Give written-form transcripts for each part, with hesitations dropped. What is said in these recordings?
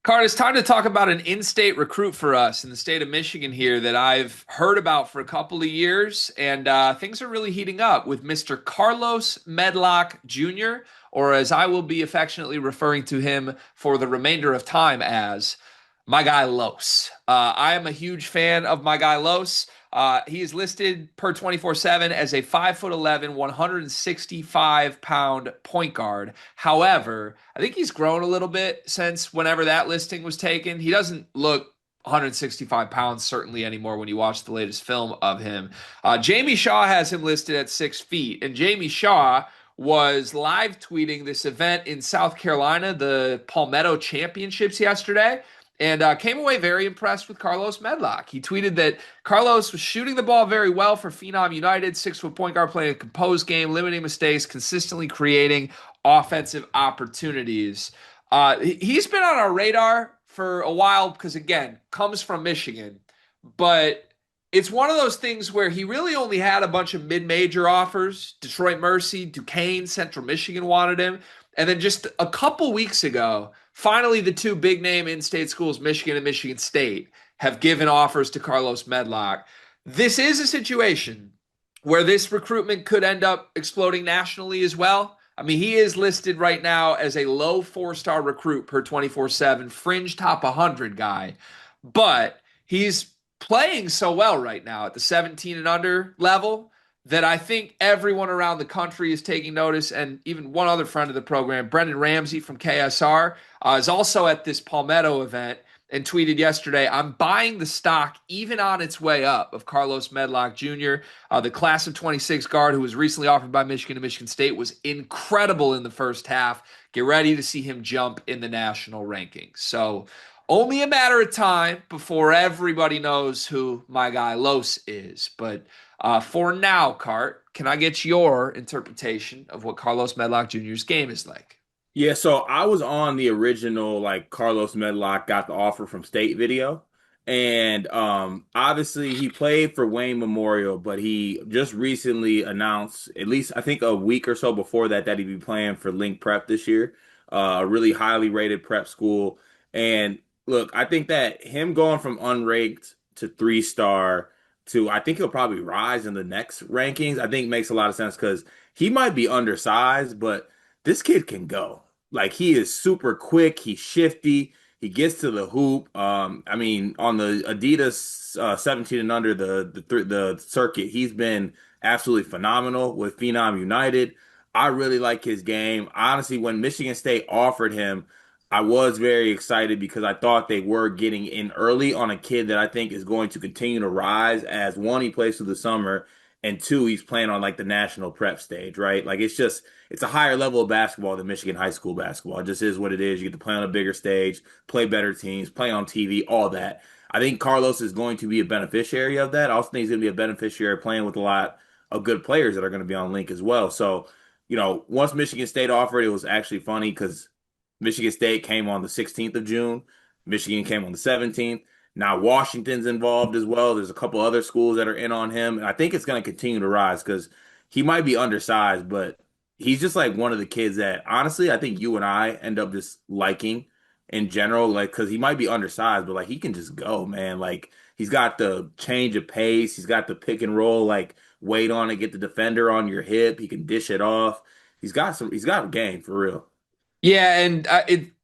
Card, it's time to talk about an in-state recruit for us in the state of Michigan here that I've heard about for a couple of years, and things are really heating up with Mr. Carlos Medlock Jr., or as I will be affectionately referring to him for the remainder of time as my guy Los. I am a huge fan of my guy Los. He is listed per 24/7 as a 5'11", 165-pound point guard. However, I think he's grown a little bit since whenever that listing was taken. He doesn't look 165 pounds certainly anymore when you watch the latest film of him. Jamie Shaw has him listed at 6 feet, and Jamie Shaw was live tweeting this event in South Carolina, the Palmetto Championships yesterday, and came away very impressed with Carlos Medlock. He tweeted that Carlos was shooting the ball very well for Phenom United, 6-foot point guard playing a composed game, limiting mistakes, consistently creating offensive opportunities. He's been on our radar for a while because, again, comes from Michigan, but it's one of those things where he really only had a bunch of mid-major offers. Detroit Mercy, Duquesne, Central Michigan wanted him. And then just a couple weeks ago, finally the two big-name in-state schools, Michigan and Michigan State, have given offers to Carlos Medlock. This is a situation where this recruitment could end up exploding nationally as well. I mean, he is listed right now as a low four-star recruit per 24/7, fringe top 100 guy. But he's playing so well right now at the 17 and under level that I think everyone around the country is taking notice. And even one other friend of the program, Brendan Ramsey from KSR, is also at this Palmetto event and tweeted yesterday, "I'm buying the stock even on its way up of Carlos Medlock Jr. The class of 26 guard who was recently offered by Michigan to Michigan State was incredible in the first half. Get ready to see him jump in the national rankings." So only a matter of time before everybody knows who my guy Los is. But for now, Cart, can I get your interpretation of what Carlos Medlock Jr.'s game is like? Yeah, so I was on the original like Carlos Medlock got the offer from State video. And obviously he played for Wayne Memorial, but he just recently announced, at least I think a week or so before that he'd be playing for Link Prep this year, a really highly rated prep school. And look, I think that him going from unranked to three-star to I think he'll probably rise in the next rankings, I think makes a lot of sense because he might be undersized, but this kid can go. Like he is super quick. He's shifty. He gets to the hoop. I mean, on the Adidas 17 and under the circuit, he's been absolutely phenomenal with Phenom United. I really like his game. Honestly, when Michigan State offered him, I was very excited because I thought they were getting in early on a kid that I think is going to continue to rise as one, he plays through the summer, and two, he's playing on like the national prep stage, right? Like it's a higher level of basketball than Michigan high school basketball. It just is what it is. You get to play on a bigger stage, play better teams, play on TV, all that. I think Carlos is going to be a beneficiary of that. I also think he's going to be a beneficiary playing with a lot of good players that are going to be on Link as well. So, once Michigan State offered, it was actually funny because Michigan State came on the 16th of June. Michigan came on the 17th. Now Washington's involved as well. There's a couple other schools that are in on him. And I think it's going to continue to rise because he might be undersized, but he's just like one of the kids that honestly, I think you and I end up just liking in general, like, because he might be undersized, but like he can just go, man. Like he's got the change of pace. He's got the pick and roll, like wait on it, get the defender on your hip. He can dish it off. He's got a game for real. Yeah, and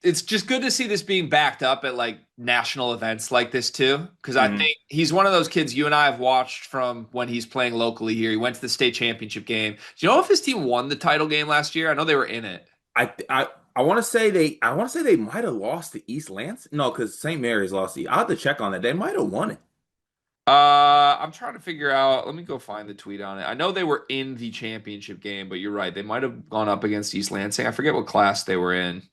it's just good to see this being backed up at like national events like this too, because I Mhm. think he's one of those kids you and I have watched from when he's playing locally here. He went to the state championship game. Do you know if his team won the title game last year? I know they were in it. I I I want to say they might have lost to East Lansing. No, because St. Mary's lost the. I'll have to check on that. They might have won it. I'm trying to figure out. Let me go find the tweet on it. I know they were in the championship game, but you're right. They might have gone up against East Lansing. I forget what class they were in.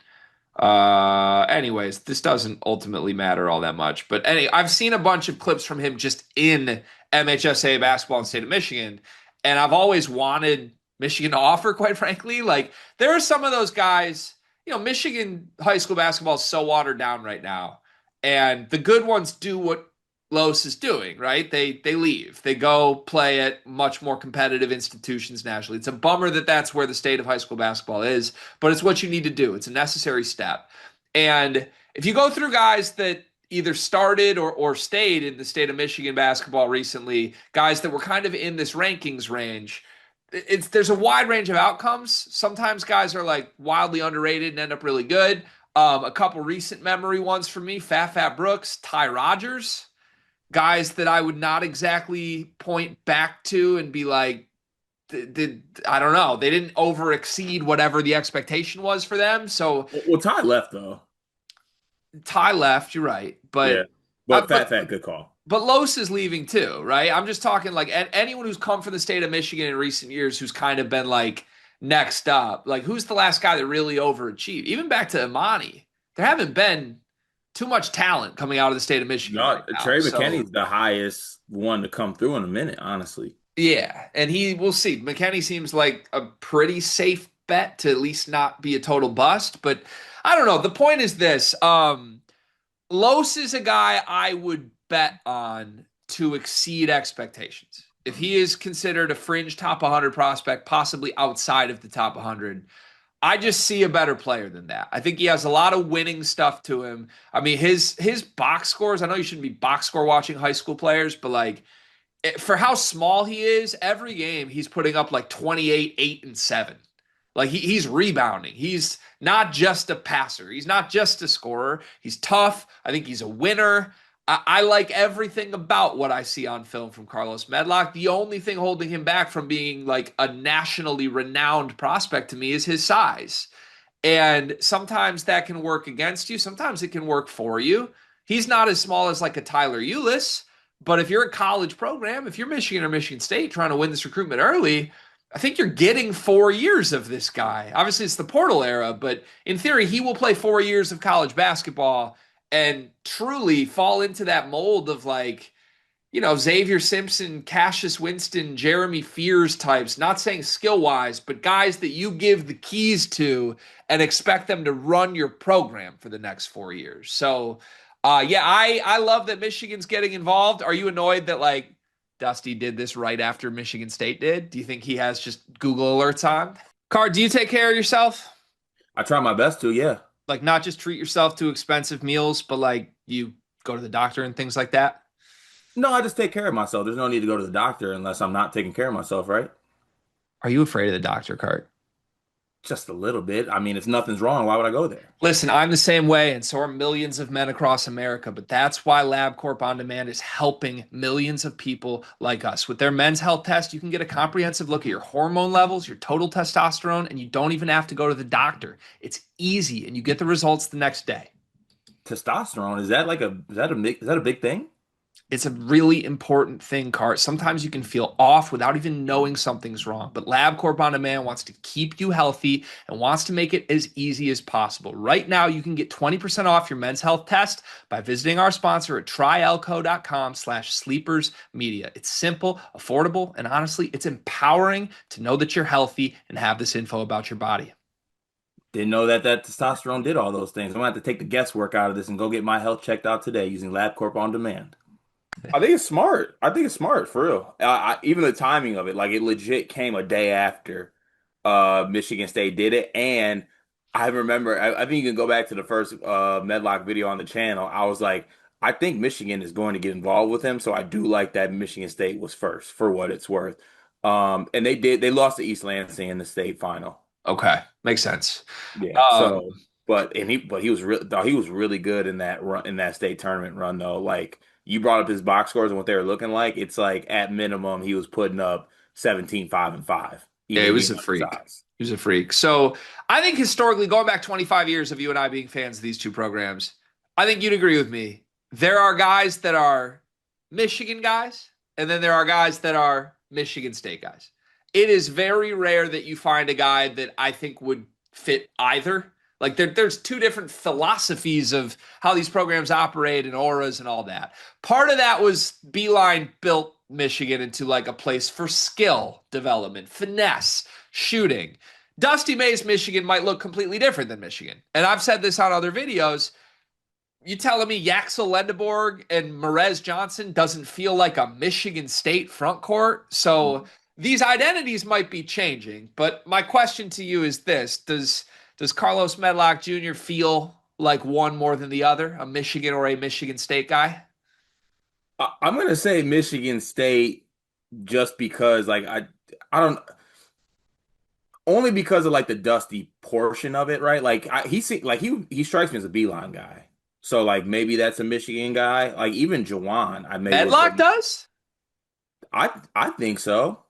Anyways, this doesn't ultimately matter all that much. But I've seen a bunch of clips from him just in MHSA basketball in the state of Michigan, and I've always wanted Michigan to offer, quite frankly. Like there are some of those guys, Michigan high school basketball is so watered down right now, and the good ones do what Los is doing, right? They leave. They go play at much more competitive institutions nationally. It's a bummer that that's where the state of high school basketball is, but it's what you need to do. It's a necessary step. And if you go through guys that either started or stayed in the state of Michigan basketball recently, guys that were kind of in this rankings range, there's a wide range of outcomes. Sometimes guys are like wildly underrated and end up really good. A couple recent memory ones for me: Fat Brooks, Ty Rodgers, guys that I would not exactly point back to and be like, did I don't know, they didn't over exceed whatever the expectation was for them. So Well, Ty left though. Ty left, you're right, Yeah, but but but Fat good call. but Los is leaving too, right? I'm just talking like anyone who's come from the state of Michigan in recent years who's kind of been like next up. Like who's the last guy that really overachieved? Even back to Imani, there haven't been too much talent coming out of the state of Michigan No, right now. Trey So McKinney's the highest one to come through in a minute, honestly. yeah, and we'll see. McKinney seems like a pretty safe bet to at least not be a total bust, but I don't know. The point is this. Los is a guy I would bet on to exceed expectations. If he is considered a fringe top 100 prospect, possibly outside of the top 100, I just see a better player than that. I think he has a lot of winning stuff to him. I mean, his box scores, I know you shouldn't be box score watching high school players, but like for how small he is, every game he's putting up like 28, 8, and 7. Like he's rebounding. He's not just a passer. He's not just a scorer. He's tough. I think he's a winner. I like everything about what I see on film from Carlos Medlock. The only thing holding him back from being like a nationally renowned prospect to me is his size. And sometimes that can work against you. Sometimes it can work for you. He's not as small as like a Tyler Eulis, but if you're a college program, if you're Michigan or Michigan State trying to win this recruitment early, I think you're getting 4 years of this guy. Obviously, it's the portal era, but in theory, he will play 4 years of college basketball and truly fall into that mold of like, Xavier Simpson, Cassius Winston, Jeremy Fears types, not saying skill wise, but guys that you give the keys to and expect them to run your program for the next 4 years. So, yeah, I love that Michigan's getting involved. Are you annoyed that like Dusty did this right after Michigan State did? Do you think he has just Google alerts on? Card, do you take care of yourself? I try my best to, yeah. Like not just treat yourself to expensive meals, but like you go to the doctor and things like that? No, I just take care of myself. There's no need to go to the doctor unless I'm not taking care of myself, right? Are you afraid of the doctor, Cart? Just a little bit. I mean, if nothing's wrong, why would I go there? Listen, I'm the same way, and so are millions of men across America. But that's why LabCorp On Demand is helping millions of people like us. With their men's health test, you can get a comprehensive look at your hormone levels, your total testosterone, and you don't even have to go to the doctor. It's easy, and you get the results the next day. Testosterone, is that a big thing? It's a really important thing, Cart. Sometimes you can feel off without even knowing something's wrong. But LabCorp On Demand wants to keep you healthy and wants to make it as easy as possible. Right now, you can get 20% off your men's health test by visiting our sponsor at tryelco.com/sleepersmedia. It's simple, affordable, and honestly, it's empowering to know that you're healthy and have this info about your body. Didn't know that testosterone did all those things. I'm gonna have to take the guesswork out of this and go get my health checked out today using LabCorp On Demand. I think it's smart. I think it's smart for real. Even the timing of it, like it legit came a day after Michigan State did it, and I remember. I think you can go back to the first Medlock video on the channel. I was like, I think Michigan is going to get involved with him, so I do like that Michigan State was first for what it's worth. And they did. They lost to East Lansing in the state final. Okay, makes sense. Yeah. Um, So, but he was he was really good in that run in that state tournament run though. Like you brought up his box scores and what they were looking like. It's like at minimum he was putting up 17, 5, and 5, yeah, he even was being a freak. undersized. He was a freak. So I think historically, going back 25 years of you and I being fans of these two programs, I think you'd agree with me. There are guys that are Michigan guys, and then there are guys that are Michigan State guys. It is very rare that you find a guy that I think would fit either. Like there's two different philosophies of how these programs operate and auras and all that. Part of that was Beeline built Michigan into like a place for skill development, finesse, shooting. Dusty May's Michigan might look completely different than Michigan. And I've said this on other videos. You telling me Yaxel Lendeborg and Merez Johnson doesn't feel like a Michigan State front court? So these identities might be changing. But my question to you is this: Does Carlos Medlock Jr. feel like one more than the other, a Michigan or a Michigan State guy? I'm gonna say Michigan State just because I don't only because of like the dusty portion of it, right? He strikes me as a Beeline guy. So like maybe that's a Michigan guy. Like even Jawan, I maybe would Medlock put. does? I think so.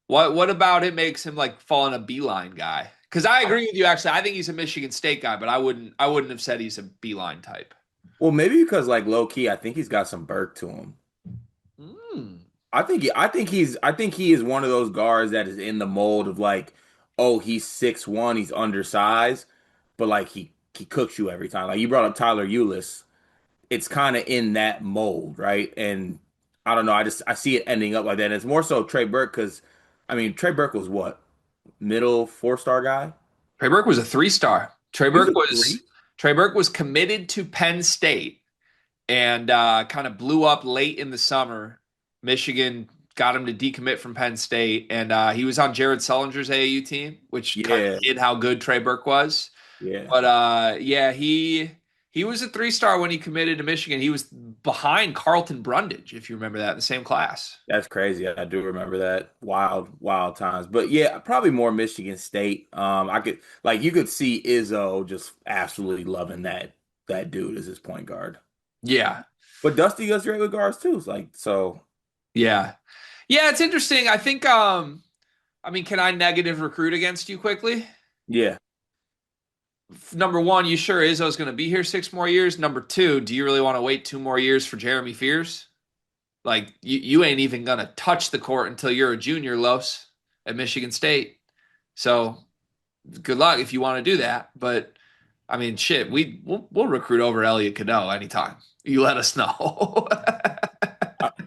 What about it makes him like fall in a Beeline guy? Because I agree with you actually. I think he's a Michigan State guy, but I wouldn't have said he's a Beeline type. Well, maybe because like low key, I think he's got some Burke to him. Mm. I think he is one of those guards that is in the mold of like, oh, he's 6'1", he's undersized, but like he cooks you every time. Like you brought up Tyler Ulis, it's kind of in that mold, right? And I don't know, I see it ending up like that. And it's more so Trey Burke because I mean Trey Burke was what, middle 4-star guy? Trey Burke was a 3-star. Trey He was Burke a was three. Trey Burke was committed to Penn State and kind of blew up late in the summer. Michigan got him to decommit from Penn State, and he was on Jared Sullinger's AAU team, which kind of Yeah, hid how good Trey Burke was. yeah. But yeah, he was a 3-star when he committed to Michigan. He was behind Carlton Brundage, if you remember that, in the same class. That's crazy. I do remember that. Wild, wild times. But yeah, probably more Michigan State. I could like you could see Izzo just absolutely loving that dude as his point guard. Yeah, But Dusty does great with guards too. It's like so yeah, yeah. It's interesting. I think. I mean, can I negative recruit against you quickly? yeah. Number one, you sure Izzo's going to be here 6 more years? Number two, do you really want to wait 2 more years for Jeremy Fears? Like, you ain't even going to touch the court until you're a junior, Los, at Michigan State. So, good luck if you want to do that. But, I mean, shit, we'll recruit over Elliot Cadeau anytime. You let us know.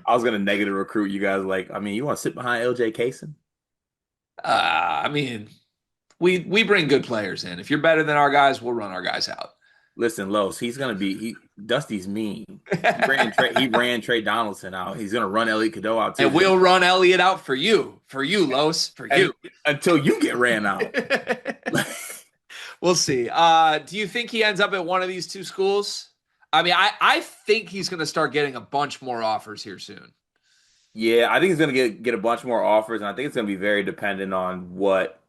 I was gonna negative recruit you guys. Like, I mean, you want to sit behind LJ Kaysen? I mean, we bring good players in. If you're better than our guys, we'll run our guys out. Listen, Los, he's gonna be Dusty's mean. He ran Trey Donaldson out. He's gonna run Elliot Cadeau out too. And we'll run Elliot out for you, Los, for And you. until you get ran out. We'll see. Do you think he ends up at one of these two schools? I mean, I think he's going to start getting a bunch more offers here soon. Yeah, I think he's gonna get a bunch more offers, and I think it's gonna be very dependent on what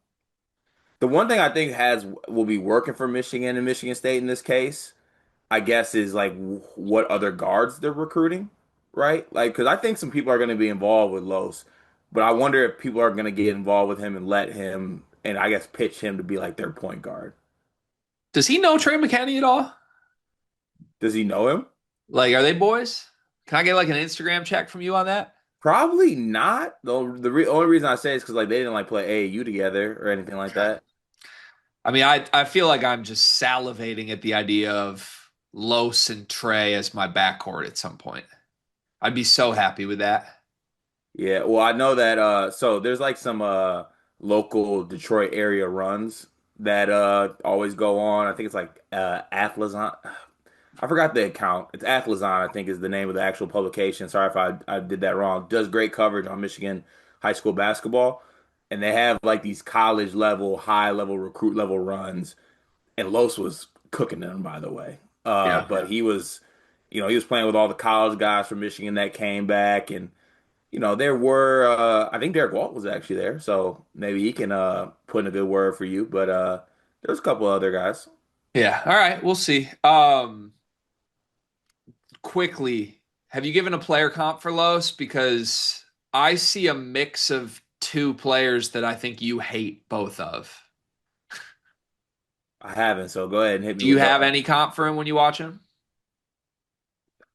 the one thing I think has will be working for Michigan and Michigan State in this case, I guess, is like what other guards they're recruiting, right? Like, because I think some people are gonna be involved with Los, but I wonder if people are gonna get involved with him and let him, and I guess pitch him to be like their point guard. Does he know Trey McKenney at all? Does he know him? Like, are they boys? Can I get like an Instagram check from you on that? Probably not. Though only reason I say is because like they didn't like play AAU together or anything like Okay. that. I mean, I feel like I'm just salivating at the idea of Los and Trey as my backcourt at some point. I'd be so happy with that. Yeah, well, I know that so there's like some local Detroit area runs that always go on. I think it's like Athlazon. I forgot the account. It's Athlazon, I think is the name of the actual publication. Sorry if I did that wrong. Does great coverage on Michigan high school basketball. And they have like these college level, high level, recruit level runs. And Los was cooking them, by the way. Yeah. But he was, he was playing with all the college guys from Michigan that came back and there were I think Derek Walt was actually there, so maybe he can put in a good word for you. But there's a couple other guys. Yeah. All right. We'll see. Quickly, have you given a player comp for Los? Because I see a mix of two players that I think you hate both of. I haven't, so go ahead and hit me Do you with have those. any comp for him when you watch him?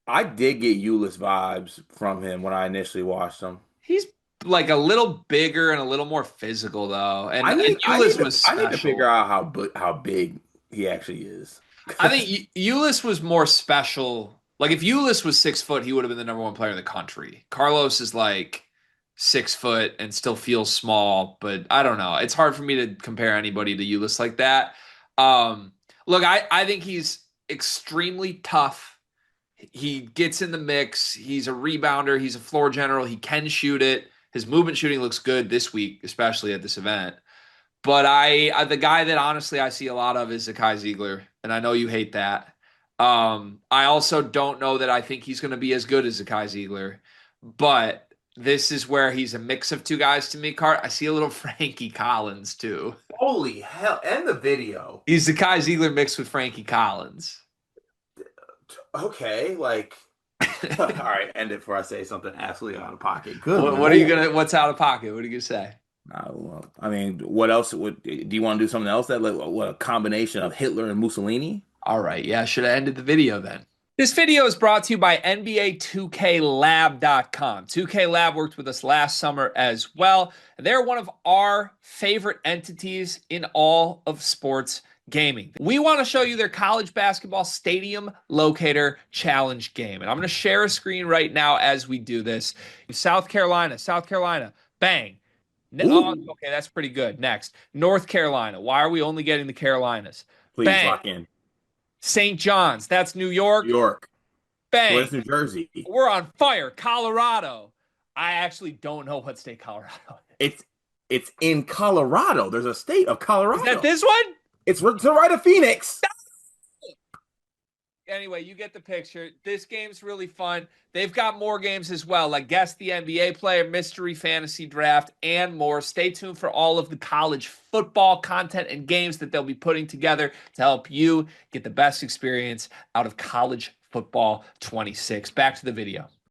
I did get Ulis vibes from him when I initially watched him. He's like a little bigger and a little more physical though. And Ulis was I need to figure special. out how big he actually is. I think Ulis was more special. Like if Ulis was 6 foot, he would have been the number one player in the country. Carlos is like 6 foot and still feels small, but I don't know. It's hard for me to compare anybody to Ulis like that. Look, I think he's extremely tough. He gets in the mix. He's a rebounder. He's a floor general. He can shoot it. His movement shooting looks good this week, especially at this event. But the guy that honestly I see a lot of is Zakai Ziegler. and I know you hate that. I also don't know that I think he's going to be as good as Zakai Ziegler, but this is where he's a mix of two guys to me. Cart, I see a little Frankie Collins too. Holy hell! And the video. He's Zakai Ziegler mixed with Frankie Collins. Okay, like, all right, end it before I say something absolutely out of pocket. Good What are you Lord. gonna? What's out of pocket? What are you gonna say? Well, I mean, what else would do you want to do something else that like what a combination of Hitler and Mussolini? All right, yeah, I should have ended the video then. This video is brought to you by NBA 2KLab.com. 2K Lab worked with us last summer as well. They're one of our favorite entities in all of sports gaming. We want to show you their college basketball stadium locator challenge game. And I'm going to share a screen right now as we do this. South Carolina, bang. Oh, Ooh, okay, that's pretty good. Next, North Carolina. Why are we only getting the Carolinas? please Bang. lock in. St. John's. That's New New York. York. Bang. Where's New Jersey? We're on fire. Colorado. I actually don't know what state Colorado is. It's in Colorado. There's a state of Is that Colorado. this one? It's to the right of Phoenix. Anyway, you get the picture. This game's really fun. They've got more games as well, like Guess the NBA Player, Mystery Fantasy Draft, and more. Stay tuned for all of the college football content and games that they'll be putting together to help you get the best experience out of college football 26. Back to the video.